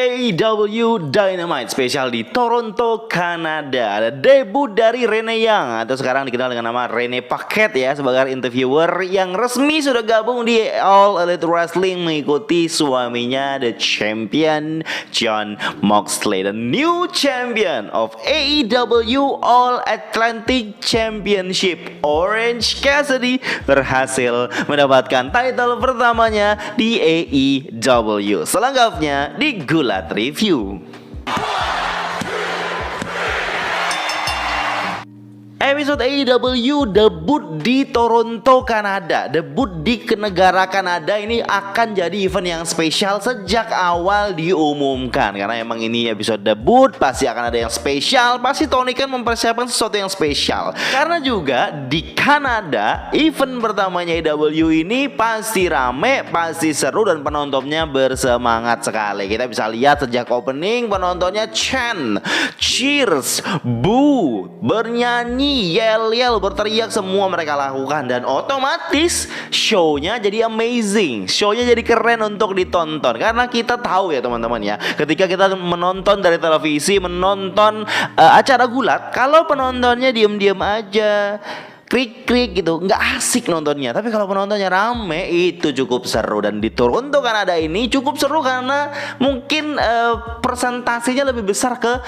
AEW Dynamite spesial di Toronto, Kanada. Ada debut dari Renee Young atau sekarang dikenal dengan nama Renee Paquette ya, sebagai interviewer yang resmi sudah gabung di All Elite Wrestling mengikuti suaminya The Champion Jon Moxley, the new champion of AEW All Atlantic Championship. Orange Cassidy berhasil mendapatkan title pertamanya di AEW. Selengkapnya di Gulat Review. Episode AEW debut di Toronto, Kanada. Debut di negara Kanada ini akan jadi event yang spesial sejak awal diumumkan. Karena emang ini episode debut, pasti akan ada yang spesial. Pasti Tony kan mempersiapkan sesuatu yang spesial. Karena juga di Kanada, event pertamanya AEW ini pasti rame, pasti seru, dan penontonnya bersemangat sekali. Kita bisa lihat sejak opening, penontonnya chant, cheers, boo, bernyanyi, yel-yel, berteriak, semua mereka lakukan. Dan otomatis show-nya jadi amazing, show-nya jadi keren untuk ditonton. Karena kita tahu ya teman-teman ya, ketika kita menonton dari televisi, menonton acara gulat, kalau penontonnya diem-diem aja, krik-krik gitu, nggak asik nontonnya. Tapi kalau penontonnya rame, itu cukup seru. Dan di Toronto Kanada ini cukup seru karena mungkin persentasinya lebih besar ke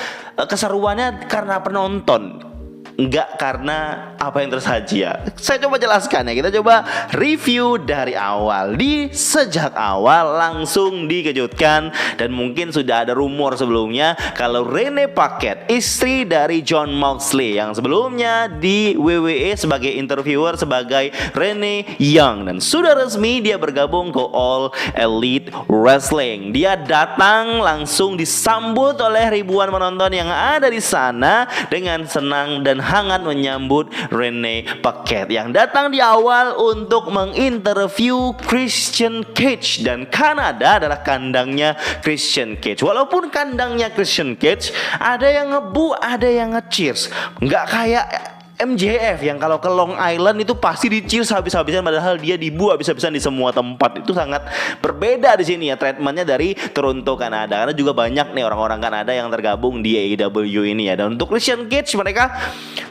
keseruannya karena penonton, enggak karena apa yang tersaji ya. Saya coba jelaskan ya. Kita coba review dari awal. Sejak awal langsung dikejutkan, dan mungkin sudah ada rumor sebelumnya kalau Renee Paquette, istri dari Jon Moxley yang sebelumnya di WWE sebagai interviewer sebagai Renee Young, dan sudah resmi dia bergabung ke All Elite Wrestling. Dia datang langsung disambut oleh ribuan penonton yang ada di sana dengan senang dan hangat menyambut Renee Paquette yang datang di awal untuk menginterview Christian Cage. Dan Kanada adalah kandangnya Christian Cage. Walaupun kandangnya Christian Cage, ada yang ngebu, ada yang nge-cheers. Nggak kayak MJF yang kalau ke Long Island itu pasti di-cheers habis-habisan, padahal dia dibu habis-habisan di semua tempat. Itu sangat berbeda di sini ya treatmentnya dari Toronto, Kanada. Karena juga banyak nih orang-orang Kanada yang tergabung di AEW ini ya. Dan untuk Christian Cage, mereka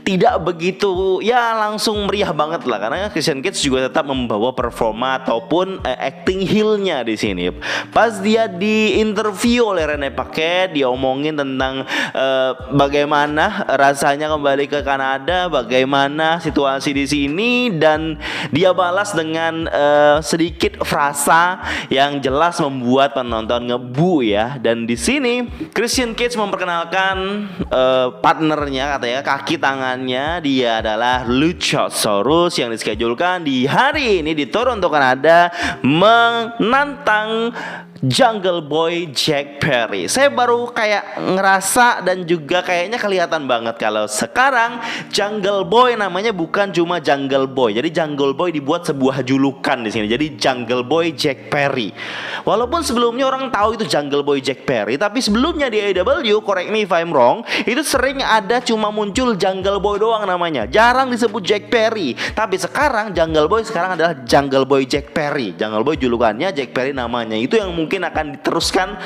tidak begitu ya langsung meriah banget lah, karena Christian Cage juga tetap membawa performa ataupun acting heel-nya di sini. Pas dia di interview oleh Renee Paquette, dia omongin tentang bagaimana rasanya kembali ke Kanada, bagaimana situasi di sini, dan dia balas dengan sedikit frasa yang jelas membuat penonton ngebu ya. Dan di sini Christian Cage memperkenalkan partnernya, katanya kaki tangannya dia adalah Luchasaurus yang dischedulkan di hari ini di Toronto, Kanada, menantang Jungle Boy Jack Perry. Saya baru kayak ngerasa dan juga kayaknya kelihatan banget kalau sekarang Jungle Boy namanya bukan cuma Jungle Boy. Jadi Jungle Boy dibuat sebuah julukan di sini. Jadi Jungle Boy Jack Perry. Walaupun sebelumnya orang tahu itu Jungle Boy Jack Perry, tapi sebelumnya di AEW, correct me if I'm wrong, itu sering ada cuma muncul Jungle Boy doang namanya. Jarang disebut Jack Perry. Tapi sekarang Jungle Boy sekarang adalah Jungle Boy Jack Perry. Jungle Boy julukannya, Jack Perry namanya. Itu yang mungkin akan diteruskan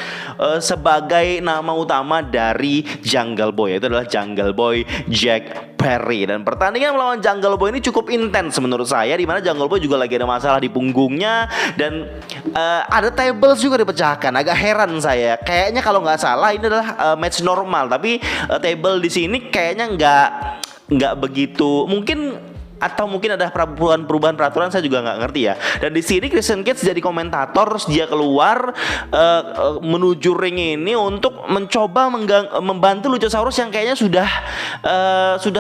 sebagai nama utama dari Jungle Boy, itu adalah Jungle Boy Jack Perry. Dan pertandingan melawan Jungle Boy ini cukup intens menurut saya, di mana Jungle Boy juga lagi ada masalah di punggungnya, dan ada tables juga dipecahkan. Agak heran saya, kayaknya kalau nggak salah ini adalah match normal, tapi table di sini kayaknya nggak begitu, mungkin ada perubahan peraturan, saya juga nggak ngerti ya. Dan di sini Christian Cage jadi komentator, terus dia keluar menuju ring ini untuk mencoba membantu Luchasaurus yang kayaknya sudah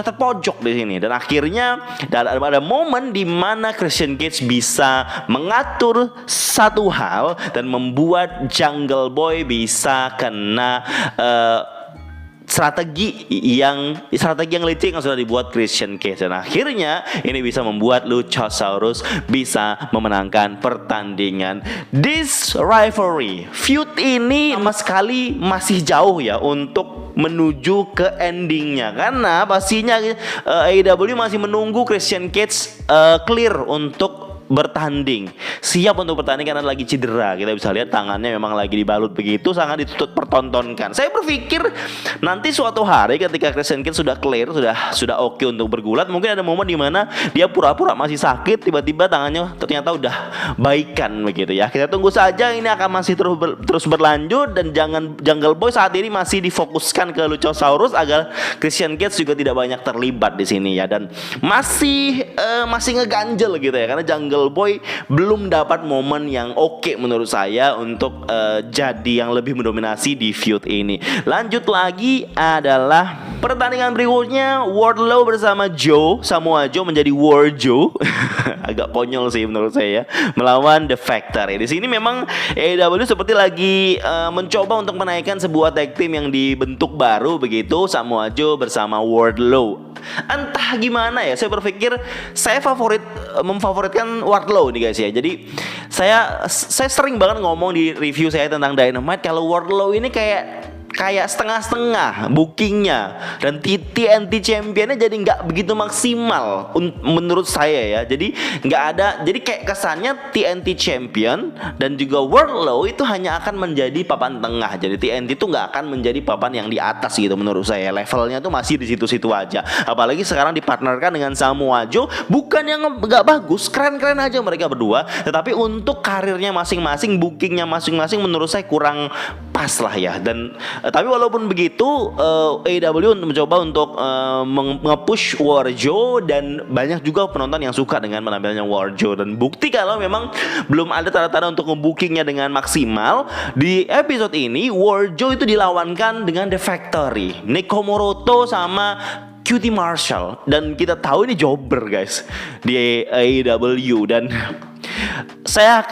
terpojok di sini. Dan akhirnya ada momen di mana Christian Cage bisa mengatur satu hal dan membuat Jungle Boy bisa kena strategi yang licik yang sudah dibuat Christian Cage. Dan akhirnya ini bisa membuat Luchasaurus bisa memenangkan pertandingan. This rivalry feud ini sama sekali masih jauh ya untuk menuju ke endingnya, karena pastinya AEW masih menunggu Christian Cage clear untuk bertanding, siap untuk bertanding karena lagi cedera. Kita bisa lihat tangannya memang lagi dibalut begitu, sangat dituntut pertontonkan. Saya berpikir nanti suatu hari ketika Christian Cage sudah clear, sudah oke untuk bergulat, mungkin ada momen di mana dia pura-pura masih sakit, tiba-tiba tangannya ternyata udah baikan begitu ya. Kita tunggu saja, ini akan masih terus berlanjut, dan Jungle Boy saat ini masih difokuskan ke Luchasaurus agar Christian Cage juga tidak banyak terlibat di sini ya, dan masih ngeganjel gitu ya, karena Jungle Boy belum dapat momen yang oke menurut saya untuk jadi yang lebih mendominasi di feud ini. Lanjut lagi adalah pertandingan berikutnya, Wardlow bersama Samoa Joe menjadi War Joe. Agak konyol sih menurut saya, melawan The Factory. Di sini memang AEW seperti lagi mencoba untuk menaikkan sebuah tag team yang dibentuk baru begitu, Samoa Joe bersama Wardlow. Entah gimana ya, saya berpikir saya memfavoritkan Wardlow nih guys ya. Jadi saya sering banget ngomong di review saya tentang Dynamite kalau Wardlow ini kayak setengah-setengah bookingnya, dan TNT Championnya jadi nggak begitu maksimal menurut saya ya. Jadi nggak ada, jadi kayak kesannya TNT Champion dan juga Wardlow itu hanya akan menjadi papan tengah. Jadi TNT itu nggak akan menjadi papan yang di atas gitu menurut saya. Levelnya tuh masih di situ-situ aja. Apalagi sekarang dipartnerkan dengan Samoa Joe, bukan yang nggak bagus, keren-keren aja mereka berdua. Tetapi untuk karirnya masing-masing, bookingnya masing-masing menurut saya kurang pas lah ya. Dan tapi walaupun begitu, AEW mencoba untuk nge-push War Joe, dan banyak juga penonton yang suka dengan penampilannya War Joe. Dan bukti kalau memang belum ada tanda-tanda untuk nge-bookingnya dengan maksimal, di episode ini War Joe itu dilawankan dengan The Factory, Nick Komoroto sama QT Marshall, dan kita tahu ini jobber guys di AEW, dan saya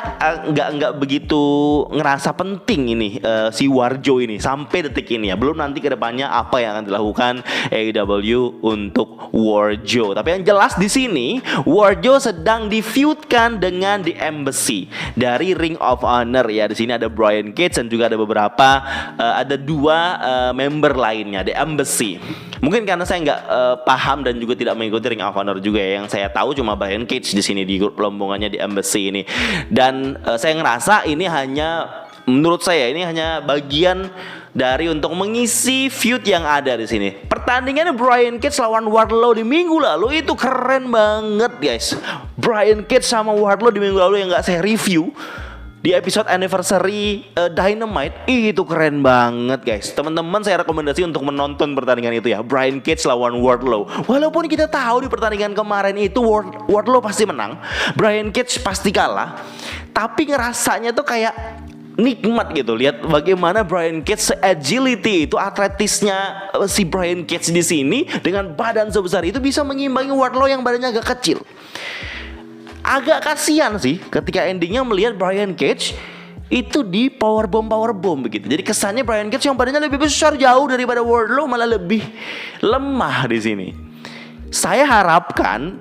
nggak begitu ngerasa penting ini si Warjo ini sampai detik ini ya. Belum nanti kedepannya apa yang akan dilakukan AEW untuk Warjo. Tapi yang jelas di sini Warjo sedang di-feudkan dengan The Embassy dari Ring of Honor ya. Di sini ada Brian Cage dan juga ada beberapa ada dua member lainnya The Embassy. Mungkin karena saya nggak paham dan juga tidak mengikuti Ring of Honor juga ya. Yang saya tahu cuma Brian Cage di sini di grup rombongannya The Embassy ini. Dan saya ngerasa ini hanya, menurut saya ini hanya bagian dari untuk mengisi feud yang ada di sini. Pertandingannya Brian Cage lawan Wardlow di minggu lalu itu keren banget guys. Brian Cage sama Wardlow di minggu lalu yang nggak saya review di episode anniversary Dynamite itu keren banget guys. Teman-teman saya rekomendasi untuk menonton pertandingan itu ya, Brian Cage lawan Wardlow. Walaupun kita tahu di pertandingan kemarin itu Wardlow pasti menang, Brian Cage pasti kalah, tapi ngerasanya tuh kayak nikmat gitu lihat bagaimana Brian Cage agility itu, atletisnya si Brian Cage di sini dengan badan sebesar itu bisa mengimbangi Wardlow yang badannya agak kecil. Agak kasihan sih ketika endingnya melihat Brian Cage itu di powerbomb begitu. Jadi kesannya Brian Cage yang badannya lebih besar jauh daripada Wardlow malah lebih lemah di sini. Saya harapkan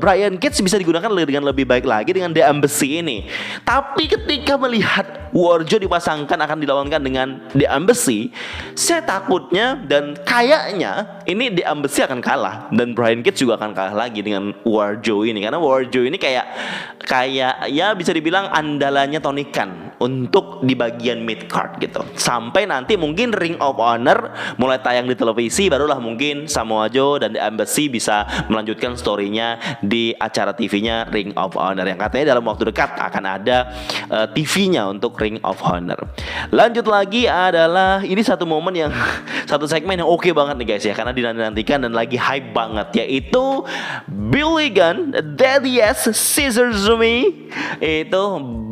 Brian Cage bisa digunakan dengan lebih baik lagi dengan The Embassy ini. Tapi ketika melihat Warjo dipasangkan akan dilawankan dengan The Embassy, saya takutnya dan kayaknya ini The Embassy akan kalah dan Brian Cage juga akan kalah lagi dengan Warjo ini, karena Warjo ini kayak ya bisa dibilang andalannya Tony Khan untuk di bagian mid card gitu. Sampai nanti mungkin Ring of Honor mulai tayang di televisi, barulah mungkin Samoa Joe dan The Embassy bisa melanjutkan story-nya di acara TV-nya Ring of Honor yang katanya dalam waktu dekat akan ada TV-nya untuk Ring of Honor. Lanjut lagi adalah ini satu momen yang satu segmen yang oke banget nih guys ya, karena dinantikan dan lagi hype banget, yaitu Billy Gunn, Daddy S, Caesar Zumi itu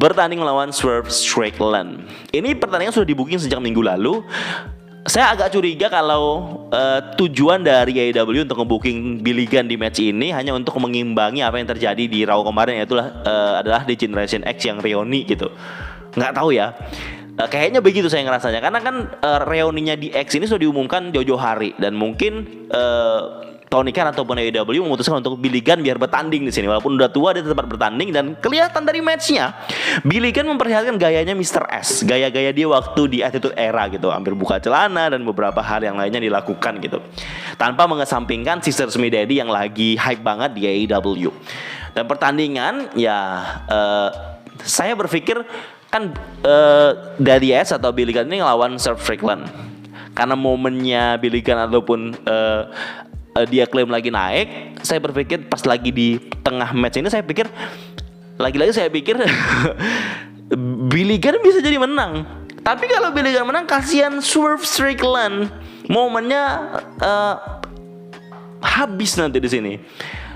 bertanding melawan Swerve Strickland. Ini pertandingan sudah di-booking sejak minggu lalu. Saya agak curiga kalau tujuan dari AEW untuk nge-booking Billy Gunn di match ini hanya untuk mengimbangi apa yang terjadi di Raw kemarin, yaitu adalah di Generation X yang reuni gitu. Nggak tahu ya. Kayaknya begitu saya ngerasanya, karena kan reuninya di X ini sudah diumumkan jauh-jauh hari dan mungkin Tony Khan ataupun AEW memutuskan untuk Billy Gunn biar bertanding di sini. Walaupun udah tua dia tetap bertanding, dan kelihatan dari matchnya Billy Gunn memperlihatkan gayanya Mr. S, gaya-gaya dia waktu di Attitude Era gitu, hampir buka celana dan beberapa hal yang lainnya dilakukan gitu, tanpa mengesampingkan Scissor Smith Daddy yang lagi hype banget di AEW. Dan pertandingan ya saya berpikir kan Daddy S atau Billy Gunn ini ngelawan Seth Strickland. Karena momennya Billy Gunn ataupun dia klaim lagi naik, saya berpikir pas lagi di tengah match ini saya pikir Billy Gunn bisa jadi menang. Tapi kalau Billy Gunn menang, kasihan Swerve Strickland, momennya habis nanti di sini.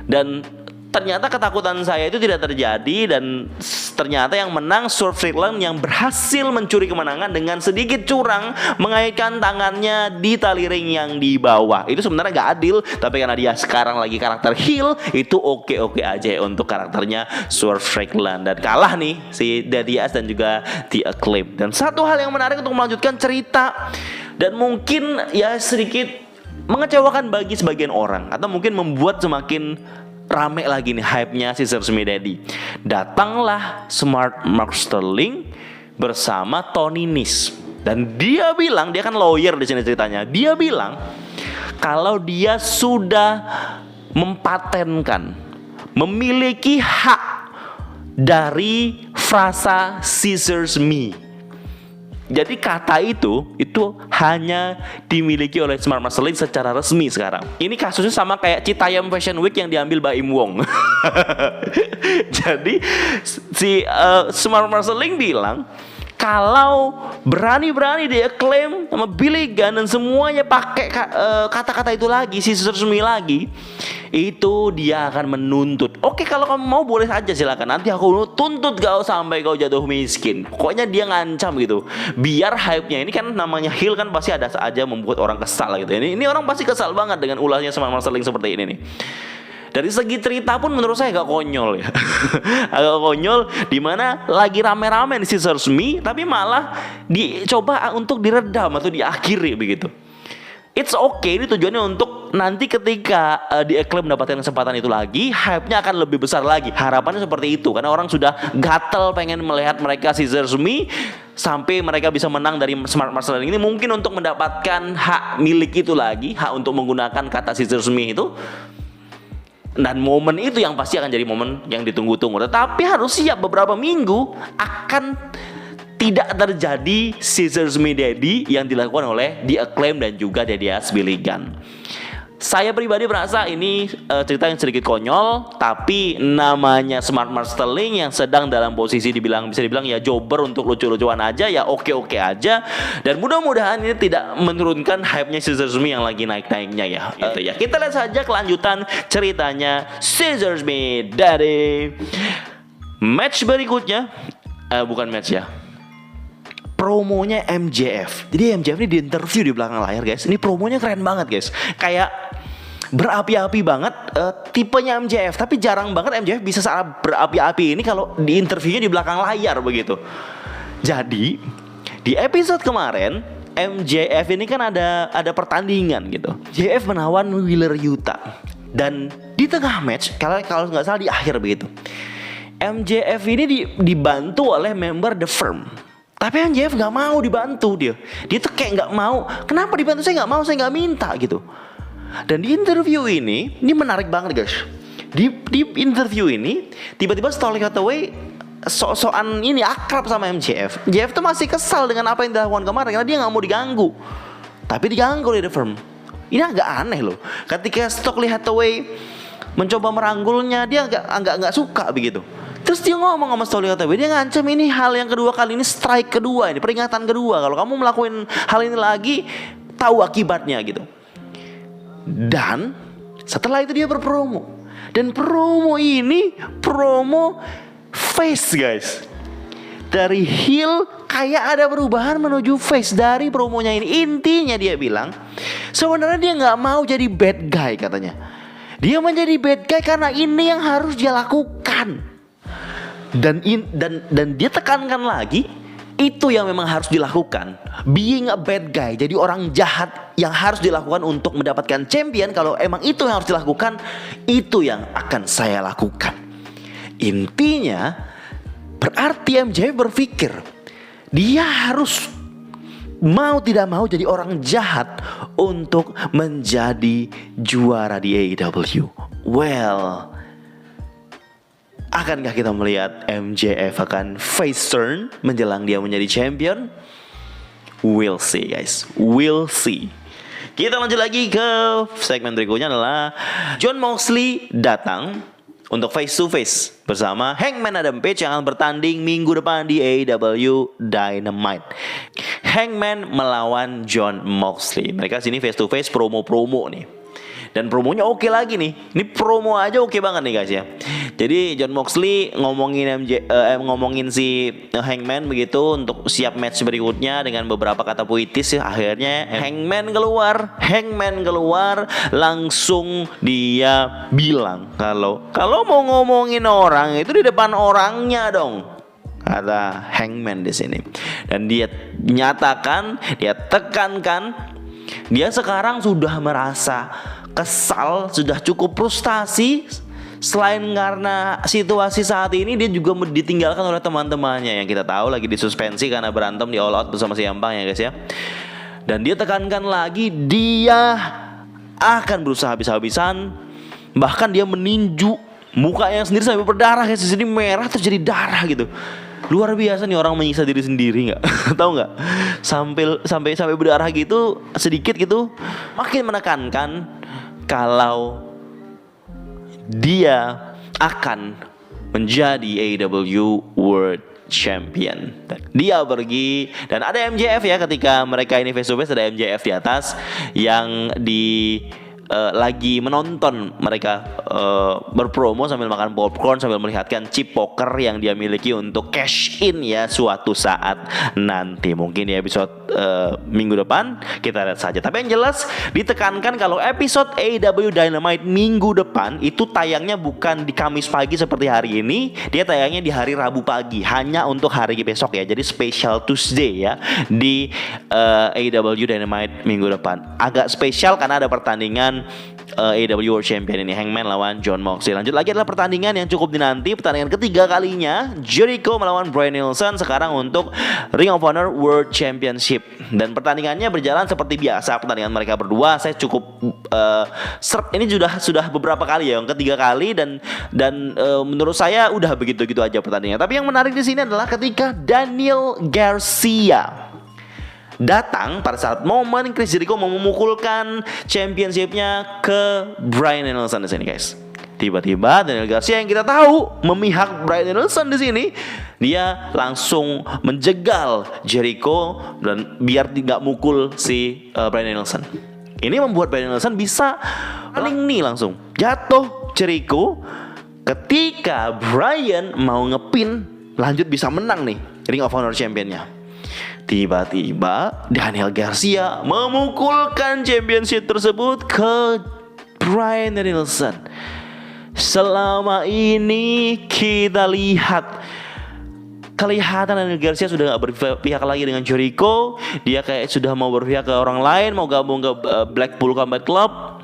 Dan ternyata ketakutan saya itu tidak terjadi, dan ternyata yang menang Swerve Strickland yang berhasil mencuri kemenangan dengan sedikit curang mengaitkan tangannya di tali ring yang di bawah. Itu sebenarnya gak adil, tapi karena dia sekarang lagi karakter heel, itu oke-oke aja untuk karakternya Swerve Strickland. Dan kalah nih si Daddy S dan juga The Acclaim. Dan satu hal yang menarik untuk melanjutkan cerita, dan mungkin ya sedikit mengecewakan bagi sebagian orang, atau mungkin membuat semakin rame lagi nih hype-nya Scissor Smith Daddy. Datanglah Smart Mark Sterling bersama Tony Nese, dan dia bilang, dia kan lawyer di sini ceritanya. Dia bilang kalau dia sudah mempatenkan, memiliki hak dari frasa Scissors Me. Jadi kata itu hanya dimiliki oleh Smart Mark Sterling secara resmi sekarang. Ini kasusnya sama kayak Citayam Fashion Week yang diambil Baim Wong. Jadi si Smart Mark Sterling bilang kalau berani-berani dia klaim sama Billy Gunn dan semuanya pakai kata-kata itu lagi, Scissor Me lagi, itu dia akan menuntut. Oke, kalau kamu mau boleh saja silakan. Nanti aku tuntut kau sampai kau jatuh miskin. Pokoknya dia ngancam gitu. Biar hype-nya ini kan namanya heel kan pasti ada saja membuat orang kesal gitu. Ini orang pasti kesal banget dengan ulahnya Smart Mark Sterling seperti ini nih. Dari segi cerita pun menurut saya agak konyol ya. Agak konyol, dimana lagi rame-rame di Scissor Me, tapi malah dicoba untuk diredam atau diakhiri begitu. It's okay, ini tujuannya untuk nanti ketika The Acclaim mendapatkan kesempatan itu lagi, hype-nya akan lebih besar lagi. Harapannya seperti itu, karena orang sudah gatel pengen melihat mereka Scissor Me sampai mereka bisa menang dari Smart Mark Sterling ini, mungkin untuk mendapatkan hak milik itu lagi, hak untuk menggunakan kata Scissor Me itu. Dan momen itu yang pasti akan jadi momen yang ditunggu-tunggu. Tetapi harus siap, beberapa minggu akan tidak terjadi Scissor Me Daddy yang dilakukan oleh The Acclaim dan juga Daddy S Billy Gunn. Saya pribadi merasa ini cerita yang sedikit konyol, tapi namanya Smart Mark Sterling yang sedang dalam posisi bisa dibilang ya jobber untuk lucu-lucuan aja, ya oke-oke aja. Dan mudah-mudahan ini tidak menurunkan hype-nya Scissor Me yang lagi naik-naiknya ya. Gitu ya. Kita lihat saja kelanjutan ceritanya Scissor Me Daddy. Match berikutnya bukan match ya, promonya MJF. Jadi MJF ini di interview di belakang layar guys. Ini promonya keren banget guys. Kayak berapi-api banget tipenya MJF. Tapi jarang banget MJF bisa saat berapi-api ini kalau di interviewnya di belakang layar begitu. Jadi di episode kemarin MJF ini kan ada pertandingan gitu. JF menawan Wheeler Yuta. Dan di tengah match, kalau nggak salah di akhir begitu, MJF ini dibantu oleh member The Firm. Tapi MJF gak mau dibantu dia. Dia tuh kayak gak mau. Kenapa dibantu? Saya gak mau, saya gak minta gitu. Dan di interview ini menarik banget guys. Di interview ini tiba-tiba Stolly Hathaway sok-sokan ini akrab sama MJF. MJF tuh masih kesal dengan apa yang dilakukan kemarin karena dia gak mau diganggu. Tapi diganggu oleh The Firm. Ini agak aneh loh. Ketika Stolly Hathaway mencoba merangkulnya, dia agak suka begitu. Terus dia ngomong sama Stolly Hathaway, dia ngancam ini hal yang kedua kali, ini strike kedua, ini peringatan kedua. Kalau kamu melakukan hal ini lagi, tahu akibatnya gitu. Dan setelah itu dia berpromo. Dan promo ini promo face guys. Dari heel kayak ada perubahan menuju face dari promonya ini. Intinya dia bilang sebenarnya dia gak mau jadi bad guy katanya. Dia menjadi bad guy karena ini yang harus dia lakukan. Dan dia tekankan lagi, Itu yang memang harus dilakukan. Being a bad guy, jadi orang jahat yang harus dilakukan untuk mendapatkan champion. Kalau emang itu yang harus dilakukan, itu yang akan saya lakukan. Intinya berarti MJF berpikir dia harus mau tidak mau jadi orang jahat untuk menjadi juara di AEW. Well, akankah kita melihat MJF akan face turn menjelang dia menjadi champion? We'll see guys, we'll see. Kita lanjut lagi ke segmen berikutnya adalah Jon Moxley datang untuk face to face bersama Hangman Adam Page yang akan bertanding minggu depan di AEW Dynamite. Hangman melawan Jon Moxley. Mereka sini face to face promo-promo nih. Dan promonya oke lagi nih. Ini promo aja oke banget nih guys ya. Jadi Jon Moxley ngomongin si Hangman begitu untuk siap match berikutnya dengan beberapa kata puitis ya. Akhirnya Hangman keluar langsung dia bilang kalau mau ngomongin orang itu di depan orangnya dong, kata Hangman di sini. Dan dia nyatakan, dia tekankan, dia sekarang sudah merasa kesal, sudah cukup frustasi. Selain karena situasi saat ini, dia juga ditinggalkan oleh teman-temannya yang kita tahu lagi disuspensi karena berantem di All Out bersama si Empang ya guys ya. Dan dia tekankan lagi, dia akan berusaha habis-habisan. Bahkan dia meninju mukanya sendiri sampai berdarah guys. Di sini merah terus jadi darah gitu. Luar biasa nih orang menyiksa diri sendiri nggak? Tahu nggak? Sampai berdarah gitu sedikit gitu. Makin menekankan kalau dia akan menjadi AEW World Champion. Dia pergi dan ada MJF ya, ketika mereka ini face to face ada MJF di atas yang lagi menonton mereka berpromo sambil makan popcorn, sambil melihatkan chip poker yang dia miliki untuk cash in ya suatu saat nanti. Mungkin di episode minggu depan kita lihat saja. Tapi yang jelas ditekankan kalau episode AEW Dynamite minggu depan itu tayangnya bukan di Kamis pagi seperti hari ini. Dia tayangnya di hari Rabu pagi, hanya untuk hari besok ya. Jadi special Tuesday ya di AEW Dynamite minggu depan. Agak spesial karena ada pertandingan AEW World Champion ini, Hangman lawan Jon Moxley. Lanjut lagi adalah pertandingan yang cukup dinanti, pertandingan ketiga kalinya Jericho melawan Bryan Danielson sekarang untuk Ring of Honor World Championship. Dan pertandingannya berjalan seperti biasa, pertandingan mereka berdua. Saya cukup ini sudah beberapa kali ya, yang ketiga kali dan menurut saya udah begitu-gitu aja pertandingan. Tapi yang menarik di sini adalah ketika Daniel Garcia datang pada saat momen Chris Jericho mau memukulkan championship-nya ke Bryan Danielson di sini guys. Tiba-tiba Daniel Garcia yang kita tahu memihak Bryan Danielson di sini, dia langsung menjegal Jericho dan biar tidak mukul si Bryan Danielson. Ini membuat Bryan Danielson bisa paling nih langsung jatuh Jericho ketika Bryan mau ngepin lanjut bisa menang nih Ring of Honor Champion-nya. Tiba-tiba Daniel Garcia memukulkan championship tersebut ke Bryan Danielson. Selama ini kita kelihatan Daniel Garcia sudah gak berpihak lagi dengan Jericho. Dia kayak sudah mau berpihak ke orang lain, mau gabung ke Blackpool Combat Club.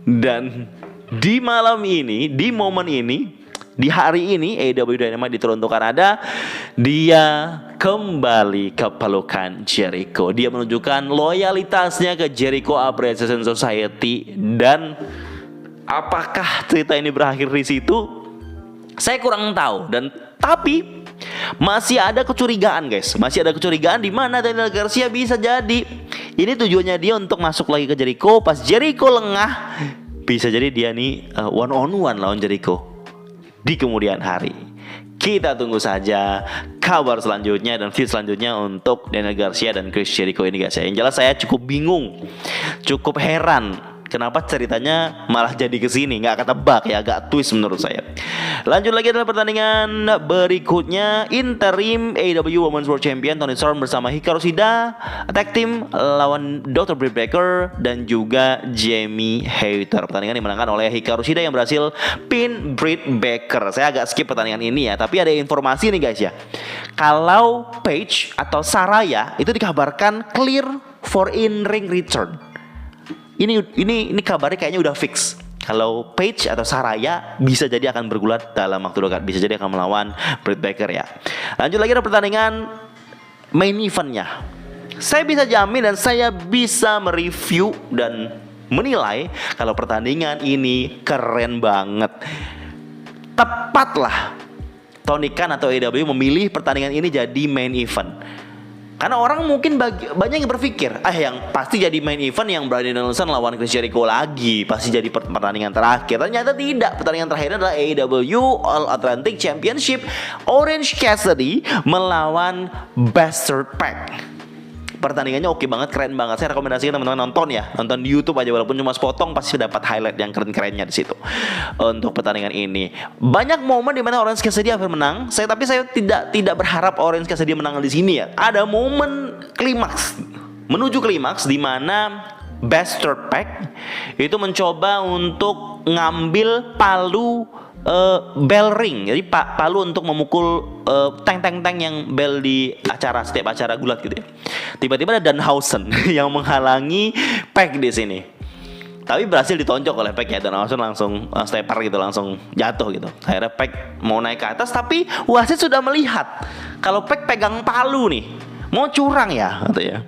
Dan di malam ini, di momen ini, di hari ini AEW Dynamite di Toronto, Kanada, dia kembali ke pelukan Jericho. Dia menunjukkan loyalitasnya ke Jericho Appreciation Society. Dan apakah cerita ini berakhir di situ? Saya kurang tahu. Tapi masih ada kecurigaan guys. Masih ada kecurigaan di mana Daniel Garcia bisa jadi ini tujuannya dia untuk masuk lagi ke Jericho. Pas Jericho lengah, bisa jadi dia nih one on one lawan Jericho di kemudian hari. Kita tunggu saja kabar selanjutnya dan feed selanjutnya untuk Daniel Garcia dan Chris Jericho ini guys. Yang jelas saya cukup bingung, cukup heran Kenapa ceritanya malah jadi ke sini? Nggak ketebak ya, agak twist menurut saya. Lanjut lagi adalah pertandingan berikutnya, interim AEW Women's World Champion Toni Storm bersama Hikaru Shida tag team lawan Dr. Britt Baker dan juga Jamie Hayter. Pertandingan dimenangkan oleh Hikaru Shida yang berhasil pin Britt Baker. Saya agak skip pertandingan ini ya, tapi ada informasi nih guys ya. Kalau Paige atau Saraya itu dikabarkan clear for in-ring return. Ini kabarnya kayaknya udah fix. Kalau Paige atau Saraya bisa jadi akan bergulat dalam waktu dekat, bisa jadi akan melawan Britt Baker ya. Lanjut lagi ada pertandingan main eventnya. Saya bisa jamin dan saya bisa mereview dan menilai kalau pertandingan ini keren banget. Tepatlah Tony Khan atau AEW memilih pertandingan ini jadi main event. Karena orang mungkin banyak yang berpikir, yang pasti jadi main event yang Bryan Danielson lawan Chris Jericho lagi, pasti jadi pertandingan terakhir. Ternyata tidak, pertandingan terakhir adalah AEW All Atlantic Championship, Orange Cassidy melawan Bastard Pac. Pertandingannya oke banget, keren banget. Saya rekomendasikan teman-teman nonton ya, nonton di YouTube aja walaupun cuma sepotong pasti dapat highlight yang keren-kerennya di situ. Untuk pertandingan ini banyak momen di mana Orange Cassidy akan menang. Tapi saya tidak berharap Orange Cassidy menang di sini ya. Ada momen klimaks, menuju klimaks di mana Bastard Pac itu mencoba untuk ngambil palu bell ring, jadi palu untuk memukul tank yang bell di setiap acara gulat gitu ya. Tiba-tiba ada Danhausen yang menghalangi Pac di sini. Tapi berhasil ditonjok oleh Pac ya. Danhausen langsung stepper gitu, langsung jatuh gitu. Akhirnya Pac mau naik ke atas, tapi wasit sudah melihat kalau Pac pegang palu nih, mau curang ya katanya.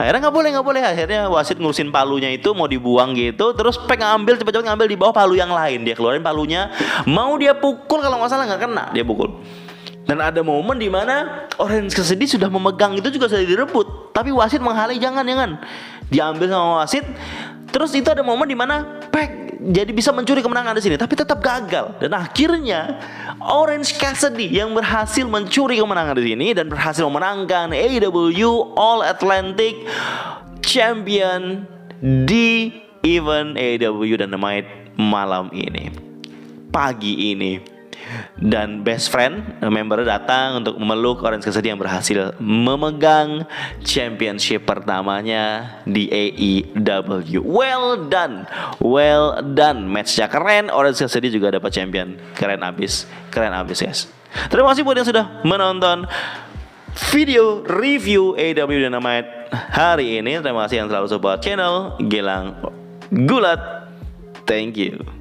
Akhirnya nggak boleh. Akhirnya wasit ngurusin palunya itu mau dibuang gitu. Terus Pac cepet-cepet ngambil di bawah palu yang lain. Dia keluarin palunya, mau dia pukul, kalau nggak salah nggak kena, dia pukul. Dan ada momen di mana Orange Cassidy sudah memegang itu juga sudah direbut, tapi wasit menghalangi, jangan diambil sama wasit. Terus itu ada momen di mana Pac jadi bisa mencuri kemenangan di sini, tapi tetap gagal. Dan akhirnya Orange Cassidy yang berhasil mencuri kemenangan di sini dan berhasil memenangkan AEW All Atlantic Champion di event AEW Dynamite malam ini, pagi ini. Dan best friend member datang untuk memeluk Orange Cassidy yang berhasil memegang championship pertamanya di AEW. Well done, matchnya keren. Orange Cassidy juga dapat champion, keren abis guys. Terima kasih buat yang sudah menonton video review AEW Dynamite hari ini. Terima kasih yang selalu support channel Gilang Gulat. Thank you.